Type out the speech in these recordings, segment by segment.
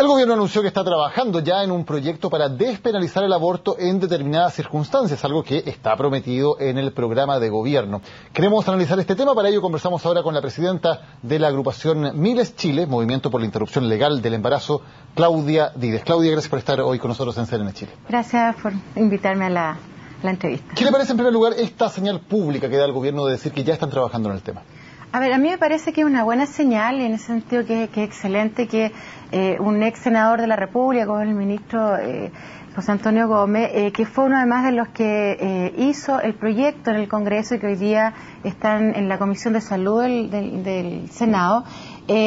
El gobierno anunció que está trabajando ya en un proyecto para despenalizar el aborto en determinadas circunstancias, algo que está prometido en el programa de gobierno. Queremos analizar este tema, para ello conversamos ahora con la presidenta de la agrupación Miles Chile, Movimiento por la Interrupción Legal del Embarazo, Claudia Díez. Claudia, gracias por estar hoy con nosotros en CNN Chile. Gracias por invitarme a la entrevista. ¿Qué le parece en primer lugar esta señal pública que da el gobierno de decir que ya están trabajando en el tema? A ver, a mí me parece que es una buena señal, y en ese sentido que es excelente que un ex senador de la República, como el ministro José Antonio Gómez, que fue uno además de los que hizo el proyecto en el Congreso y que hoy día están en la Comisión de Salud del Senado,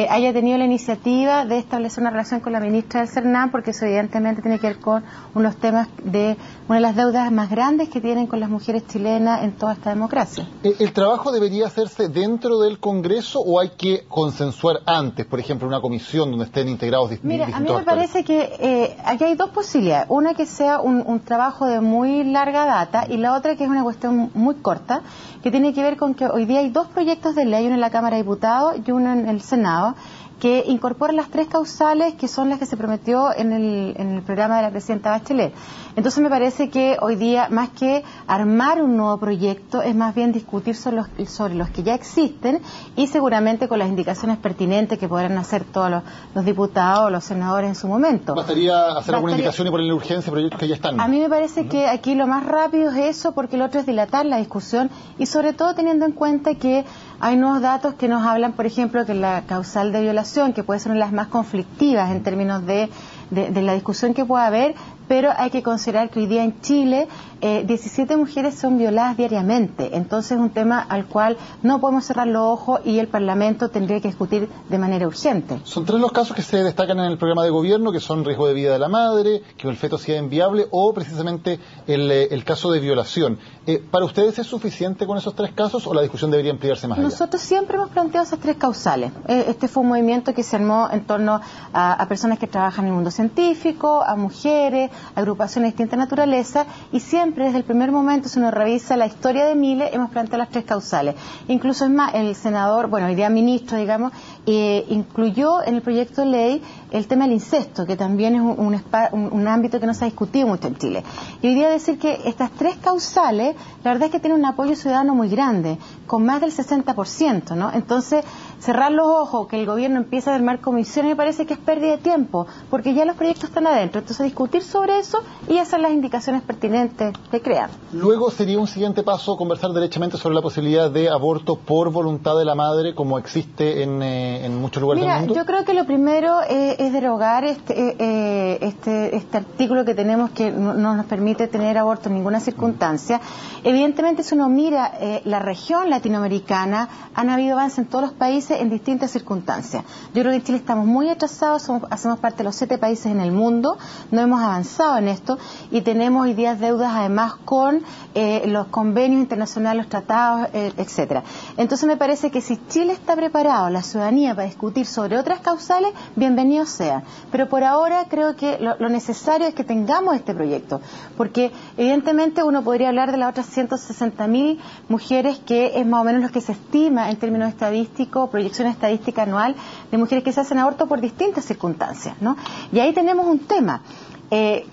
haya tenido la iniciativa de establecer una relación con la ministra del CERNAM, porque eso evidentemente tiene que ver con unos temas de una de las deudas más grandes que tienen con las mujeres chilenas en toda esta democracia. ¿El trabajo debería hacerse dentro del Congreso o hay que consensuar antes, por ejemplo, una comisión donde estén integrados distintos actores? Mira, a mí me parece que aquí hay dos posibilidades. Una, que sea un trabajo de muy larga data, y la otra que es una cuestión muy corta, que tiene que ver con que hoy día hay dos proyectos de ley, uno en la Cámara de Diputados y uno en el Senado, que incorporan las tres causales que son las que se prometió en el programa de la presidenta Bachelet. Entonces me parece que hoy día, más que armar un nuevo proyecto, es más bien discutir sobre los que ya existen, y seguramente con las indicaciones pertinentes que podrán hacer todos los diputados o los senadores en su momento. ¿Bastaría hacer alguna indicación y ponerle urgencia a proyectos que ya están? A mí me parece que aquí lo más rápido es eso, porque lo otro es dilatar la discusión, y sobre todo teniendo en cuenta que hay nuevos datos que nos hablan, por ejemplo, que la causal de violación, que puede ser una de las más conflictivas en términos de la discusión que pueda haber, pero hay que considerar que hoy día en Chile 17 mujeres son violadas diariamente. Entonces es un tema al cual no podemos cerrar los ojos, y el Parlamento tendría que discutir de manera urgente. Son tres los casos que se destacan en el programa de gobierno, que son riesgo de vida de la madre, que el feto sea inviable, o precisamente el caso de violación. ¿Para ustedes es suficiente con esos tres casos o la discusión debería ampliarse más allá? Nosotros siempre hemos planteado esas tres causales. Este fue un movimiento que se armó en torno a personas que trabajan en el mundo científico, a mujeres, agrupaciones de distinta naturaleza, y siempre desde el primer momento, si uno revisa la historia de Miles, hemos planteado las tres causales. Incluso es más, el senador, bueno, hoy día ministro, digamos, incluyó en el proyecto de ley el tema del incesto, que también es un ámbito que no se ha discutido mucho en Chile. Y hoy día decir que estas tres causales, la verdad es que tienen un apoyo ciudadano muy grande, con más del 60%, ¿no? Entonces, cerrar los ojos, que el gobierno empiece a armar comisiones, me parece que es pérdida de tiempo, porque ya los proyectos están adentro. Entonces, discutir sobre eso y hacer las indicaciones pertinentes que crean. Luego sería un siguiente paso conversar derechamente sobre la posibilidad de aborto por voluntad de la madre, como existe en muchos lugares del mundo. Yo creo que lo primero es derogar este artículo que tenemos, que no nos permite tener aborto en ninguna circunstancia. Evidentemente, si uno mira la región latinoamericana, han habido avances en todos los países en distintas circunstancias. Yo creo que en Chile estamos muy atrasados, hacemos parte de los 7 países en el mundo, no hemos avanzado en esto, y tenemos hoy día deudas además con los convenios internacionales, los tratados, etcétera. Entonces me parece que si Chile está preparado, la ciudadanía, para discutir sobre otras causales, bienvenido sea. Pero por ahora creo que lo necesario es que tengamos este proyecto, porque evidentemente uno podría hablar de las otras 160.000 mujeres, que es más o menos lo que se estima en términos estadísticos, proyección estadística anual de mujeres que se hacen aborto por distintas circunstancias, ¿no? Y ahí tenemos un tema.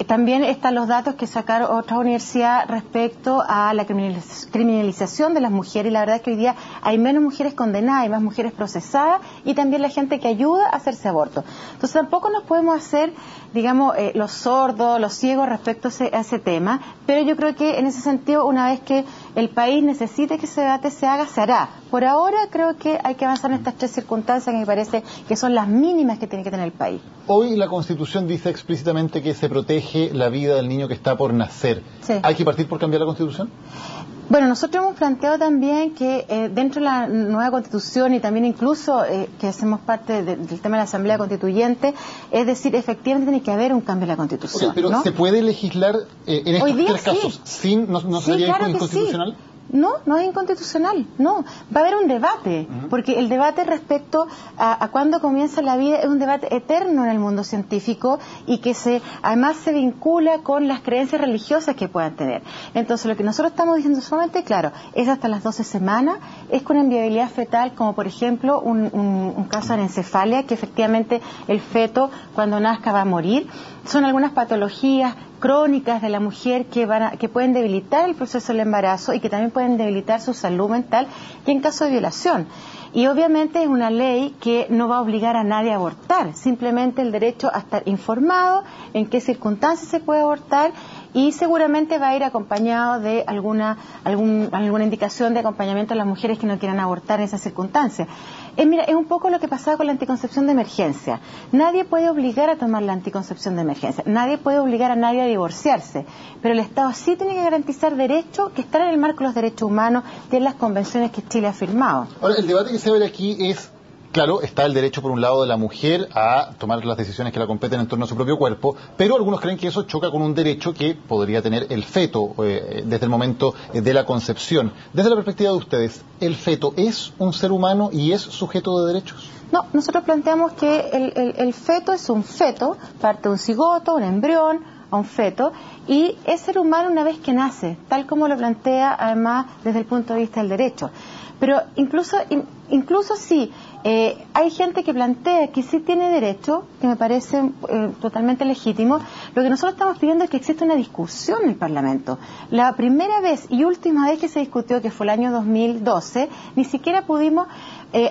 También están los datos que sacaron otras universidades respecto a la criminalización de las mujeres, y la verdad es que hoy día hay menos mujeres condenadas, hay más mujeres procesadas, y también la gente que ayuda a hacerse aborto. Entonces tampoco nos podemos hacer, digamos, los sordos, los ciegos respecto a ese tema, pero yo creo que en ese sentido, una vez que el país necesite que ese debate se haga, se hará. Por ahora creo que hay que avanzar en estas tres circunstancias, que me parece que son las mínimas que tiene que tener el país. Hoy la Constitución dice explícitamente que se protege la vida del niño que está por nacer. Sí. ¿Hay que partir por cambiar la Constitución? Bueno, nosotros hemos planteado también que dentro de la nueva Constitución, y también incluso que hacemos parte del tema de la Asamblea Constituyente, es decir, efectivamente tiene que haber un cambio en la Constitución. Okay, pero ¿no? ¿Se puede legislar en estos tres casos sin no sería inconstitucional? No, no es inconstitucional, no. Va a haber un debate, porque el debate respecto a cuándo comienza la vida es un debate eterno en el mundo científico y que además se vincula con las creencias religiosas que puedan tener. Entonces, lo que nosotros estamos diciendo sumamente claro es hasta las 12 semanas, es con inviabilidad fetal, como por ejemplo un caso de anencefalia, que efectivamente el feto cuando nazca va a morir. Son algunas patologías crónicas de la mujer que pueden debilitar el proceso del embarazo y que también pueden debilitar su salud mental y en caso de violación. Y obviamente es una ley que no va a obligar a nadie a abortar, simplemente el derecho a estar informado en qué circunstancias se puede abortar y seguramente va a ir acompañado de alguna indicación de acompañamiento a las mujeres que no quieran abortar en esas circunstancias. Mira, es un poco lo que pasaba con la anticoncepción de emergencia. Nadie puede obligar a tomar la anticoncepción de emergencia, nadie puede obligar a nadie a divorciarse, pero el Estado sí tiene que garantizar derechos que están en el marco de los derechos humanos y en las convenciones que Chile ha firmado. Ahora, el debate que se abre aquí es, claro, está el derecho por un lado de la mujer a tomar las decisiones que la competen en torno a su propio cuerpo, pero algunos creen que eso choca con un derecho que podría tener el feto desde el momento de la concepción. Desde la perspectiva de ustedes, ¿el feto es un ser humano y es sujeto de derechos? No, nosotros planteamos que el feto es un feto, parte de un cigoto, un embrión, a un feto, y es ser humano una vez que nace, tal como lo plantea además desde el punto de vista del derecho. Pero incluso sí, hay gente que plantea que sí tiene derecho, que me parece totalmente legítimo. Lo que nosotros estamos pidiendo es que exista una discusión en el Parlamento. La primera vez y última vez que se discutió, que fue el año 2012, ni siquiera pudimos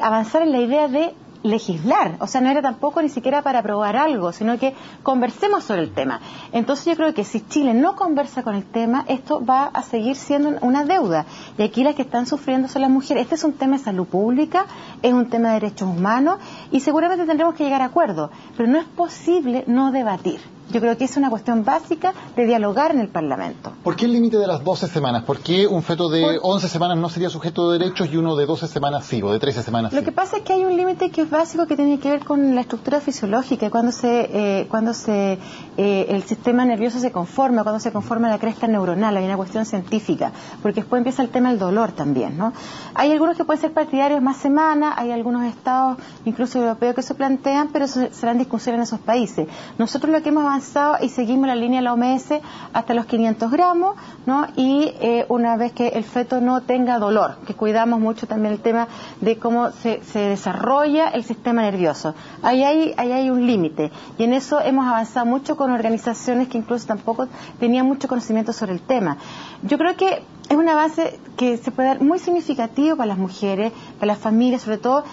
avanzar en la idea de legislar, o sea, no era tampoco ni siquiera para aprobar algo, sino que conversemos sobre el tema. Entonces yo creo que si Chile no conversa con el tema, esto va a seguir siendo una deuda, y aquí las que están sufriendo son las mujeres. Este es un tema de salud pública, es un tema de derechos humanos, y seguramente tendremos que llegar a acuerdos, pero no es posible no debatir. Yo creo que es una cuestión básica de dialogar en el Parlamento. ¿Por qué el límite de las 12 semanas? ¿Por qué un feto de 11 semanas no sería sujeto de derechos y uno de 12 semanas sí, o de 13 semanas sí? Lo que pasa es que hay un límite que es básico, que tiene que ver con la estructura fisiológica, cuando el sistema nervioso se conforma, cuando se conforma la cresta neuronal. Hay una cuestión científica, porque después empieza el tema del dolor también, ¿no? Hay algunos que pueden ser partidarios más semanas, hay algunos estados, incluso europeos, que se plantean, pero eso será en discusión en esos países. Nosotros lo que hemos avanzado y seguimos la línea de la OMS hasta los 500 gramos, ¿no? Y una vez que el feto no tenga dolor, que cuidamos mucho también el tema de cómo se desarrolla el sistema nervioso. Ahí hay un límite, y en eso hemos avanzado mucho con organizaciones que incluso tampoco tenían mucho conocimiento sobre el tema. Yo creo que es un avance que se puede dar muy significativo para las mujeres, para las familias, sobre todo.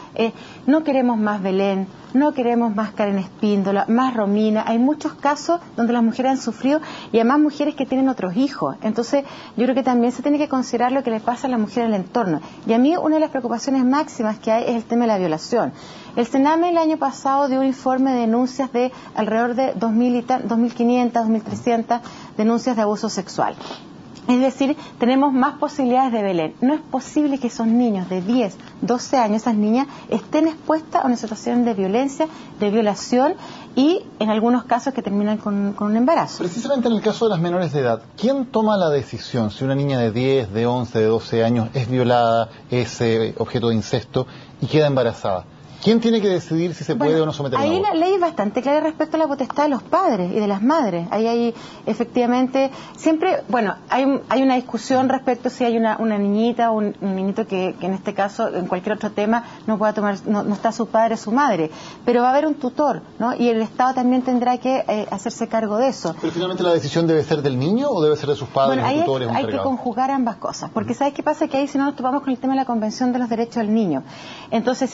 No queremos más Belén, no queremos más Karen Espíndola, más Romina. Hay muchos casos donde las mujeres han sufrido, y además mujeres que tienen otros hijos. Entonces yo creo que también se tiene que considerar lo que le pasa a la mujer en el entorno. Y a mí una de las preocupaciones máximas que hay es el tema de la violación. El Sename el año pasado dio un informe de denuncias de alrededor de 2.500, 2.300 denuncias de abuso sexual. Es decir, tenemos más posibilidades de Belén. No es posible que esos niños de 10, 12 años, esas niñas, estén expuestas a una situación de violencia, de violación, y en algunos casos que terminan con un embarazo. Precisamente en el caso de las menores de edad, ¿quién toma la decisión si una niña de 10, de 11, de 12 años es violada, es objeto de incesto y queda embarazada? ¿Quién tiene que decidir si se puede o no someter a un aborto? Ahí la ley es bastante clara respecto a la potestad de los padres y de las madres. Ahí hay, efectivamente, siempre, hay una discusión respecto a si hay una niñita o un niñito que en este caso, en cualquier otro tema, no pueda tomar, no está su padre o su madre. Pero va a haber un tutor, ¿no? Y el Estado también tendrá que hacerse cargo de eso. ¿Pero finalmente la decisión debe ser del niño o debe ser de sus padres o tutores? Hay que conjugar ambas cosas, porque ¿sabes qué pasa? Que ahí si no nos topamos con el tema de la Convención de los Derechos del Niño. Entonces,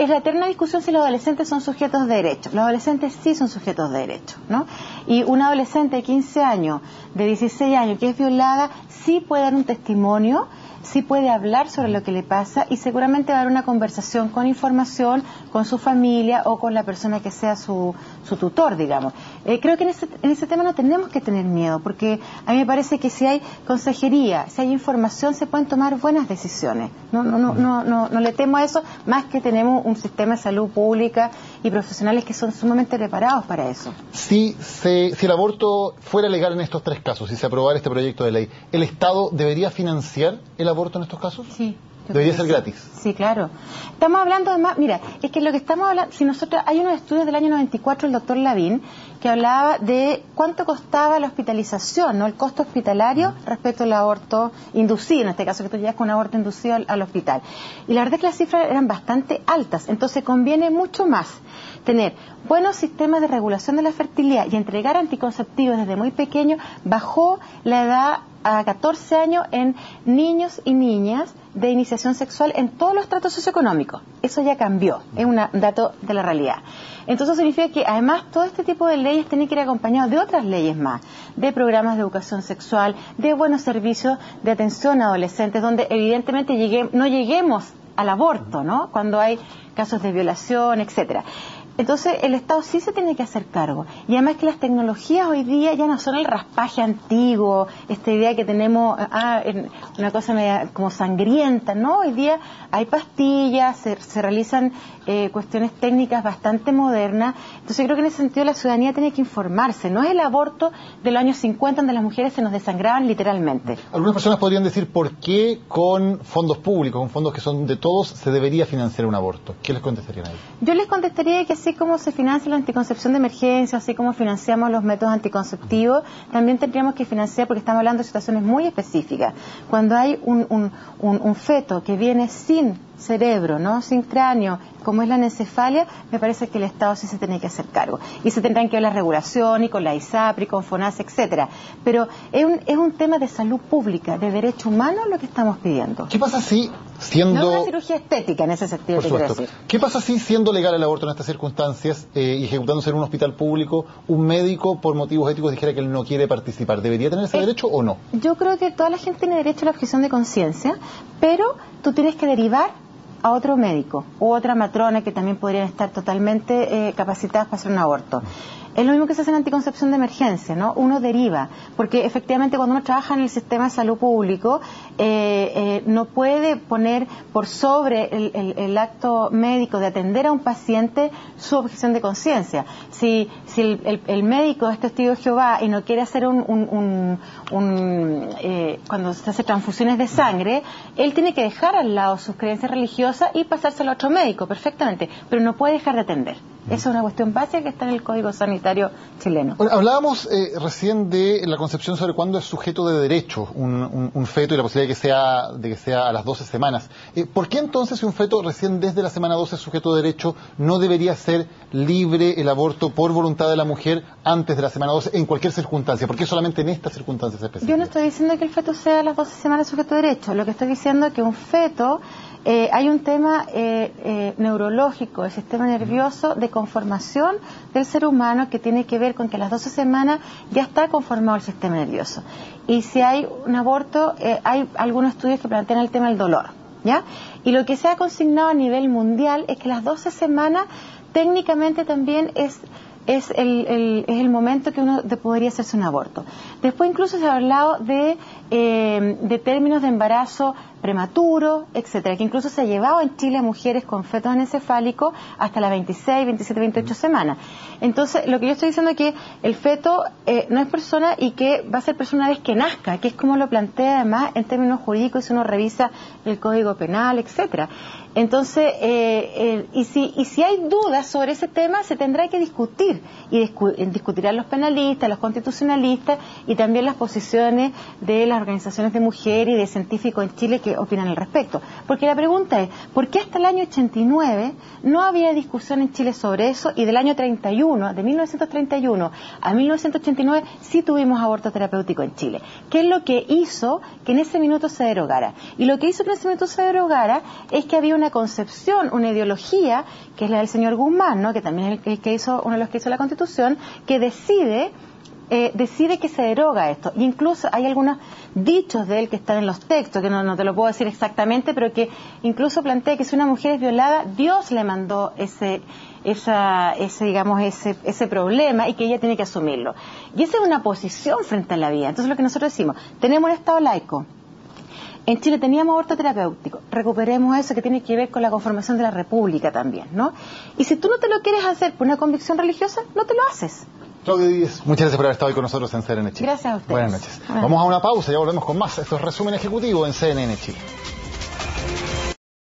es la eterna discusión si los adolescentes son sujetos de derechos. Los adolescentes sí son sujetos de derechos, ¿no? Y una adolescente de 15 años, de 16 años, que es violada, sí puede dar un testimonio sí puede hablar sobre lo que le pasa y seguramente va a haber una conversación con información con su familia o con la persona que sea su tutor, digamos. Creo que en ese tema no tenemos que tener miedo, porque a mí me parece que si hay consejería, si hay información, se pueden tomar buenas decisiones. No le temo a eso, más que tenemos un sistema de salud pública y profesionales que son sumamente preparados para eso. Si el aborto fuera legal en estos 3 casos, si se aprobara este proyecto de ley, ¿el Estado debería financiar el aborto en estos casos? Sí. ¿Debería ser gratis? Sí, claro. Estamos hablando de más, mira, es que lo que estamos hablando, si nosotros, hay unos estudios del año 94, el doctor Lavín, que hablaba de cuánto costaba la hospitalización, ¿no? El costo hospitalario respecto al aborto inducido, en este caso que tú llegas con un aborto inducido al hospital. Y la verdad es que las cifras eran bastante altas, entonces conviene mucho más tener buenos sistemas de regulación de la fertilidad y entregar anticonceptivos desde muy pequeño. Bajó la edad a 14 años en niños y niñas de iniciación sexual en todos los estratos socioeconómicos. Eso ya cambió, es un dato de la realidad. Entonces significa que además todo este tipo de leyes tienen que ir acompañados de otras leyes más, de programas de educación sexual, de buenos servicios de atención a adolescentes, donde evidentemente no lleguemos al aborto, ¿no? Cuando hay casos de violación, etcétera. Entonces el Estado sí se tiene que hacer cargo. Y además que las tecnologías hoy día ya no son el raspaje antiguo, esta idea que tenemos, una cosa media como sangrienta, ¿no? Hoy día hay pastillas, se realizan cuestiones técnicas bastante modernas. Entonces creo que en ese sentido la ciudadanía tiene que informarse. No es el aborto de los años 50 donde las mujeres se nos desangraban literalmente. Algunas personas podrían decir por qué con fondos públicos, con fondos que son de todos, se debería financiar un aborto. ¿Qué les contestarían a ellos? Yo les contestaría que así como se financia la anticoncepción de emergencia, así como financiamos los métodos anticonceptivos, también tendríamos que financiar, porque estamos hablando de situaciones muy específicas. Cuando hay un feto que viene sin cerebro, ¿no? Sin cráneo, como es la anencefalia, me parece que el Estado sí se tiene que hacer cargo. Y se tendrán que ver la regulación y con la ISAPRE, con FONASA, etcétera. Pero es un tema de salud pública, de derecho humano lo que estamos pidiendo. ¿Qué pasa si siendo... No una cirugía estética en ese sentido, por supuesto. Quiero decir. ¿Qué pasa si siendo legal el aborto en estas circunstancias y ejecutándose en un hospital público, un médico por motivos éticos dijera que él no quiere participar? ¿Debería tener ese derecho o no? Yo creo que toda la gente tiene derecho a la objeción de conciencia, pero tú tienes que derivar a otro médico u otra matrona que también podrían estar totalmente capacitadas para hacer un aborto. Es lo mismo que se hace en anticoncepción de emergencia, ¿no? Uno deriva, porque efectivamente cuando uno trabaja en el sistema de salud público no puede poner por sobre el acto médico de atender a un paciente su objeción de conciencia. Si el médico es testigo de Jehová y no quiere hacer cuando se hace transfusiones de sangre, él tiene que dejar al lado sus creencias religiosas y pasárselo a otro médico, perfectamente, pero no puede dejar de atender. Esa es una cuestión básica que está en el Código Sanitario chileno. Bueno, hablábamos recién de la concepción sobre cuándo es sujeto de derecho un feto y la posibilidad de que sea a las 12 semanas. ¿Por qué entonces si un feto recién desde la semana 12 es sujeto de derecho no debería ser libre el aborto por voluntad de la mujer antes de la semana 12 en cualquier circunstancia? ¿Por qué solamente en estas circunstancias específicas? Yo no estoy diciendo que el feto sea a las 12 semanas sujeto de derecho. Lo que estoy diciendo es que un feto... hay un tema neurológico, el sistema nervioso de conformación del ser humano que tiene que ver con que a las 12 semanas ya está conformado el sistema nervioso. Y si hay un aborto, hay algunos estudios que plantean el tema del dolor, ¿ya? Y lo que se ha consignado a nivel mundial es que las 12 semanas técnicamente también es el momento que uno podría hacerse un aborto. Después incluso se ha hablado de términos de embarazo prematuro, etcétera, que incluso se ha llevado en Chile a mujeres con fetos anencefálicos hasta las 26, 27, 28 semanas. Entonces, lo que yo estoy diciendo es que el feto no es persona y que va a ser persona una vez que nazca, que es como lo plantea además en términos jurídicos si uno revisa el Código Penal, etcétera. Entonces, y si hay dudas sobre ese tema, se tendrá que discutir, y discutirán los penalistas, los constitucionalistas y también las posiciones de las organizaciones de mujeres y de científicos en Chile que opinan al respecto. Porque la pregunta es, ¿por qué hasta el año 89 no había discusión en Chile sobre eso y del año 31, de 1931 a 1989 sí tuvimos aborto terapéutico en Chile? ¿Qué es lo que hizo que en ese minuto se derogara? Y lo que hizo que en ese minuto se derogara es que había una concepción, una ideología, que es la del señor Guzmán, ¿no? Que también es uno de los que que hizo la Constitución, que decide que se deroga esto. Y incluso hay algunos dichos de él que están en los textos, que no te lo puedo decir exactamente, pero que incluso plantea que si una mujer es violada, Dios le mandó ese problema y que ella tiene que asumirlo. Y esa es una posición frente a la vida. Entonces lo que nosotros decimos, tenemos un Estado laico. En Chile teníamos aborto terapéutico, recuperemos eso que tiene que ver con la conformación de la República también, ¿no? Y si tú no te lo quieres hacer por una convicción religiosa, no te lo haces. Claudia Díez, muchas gracias por haber estado hoy con nosotros en CNN Chile. Gracias a ustedes. Buenas noches. Vamos a una pausa, ya volvemos con más. Esto es Resumen Ejecutivo en CNN Chile.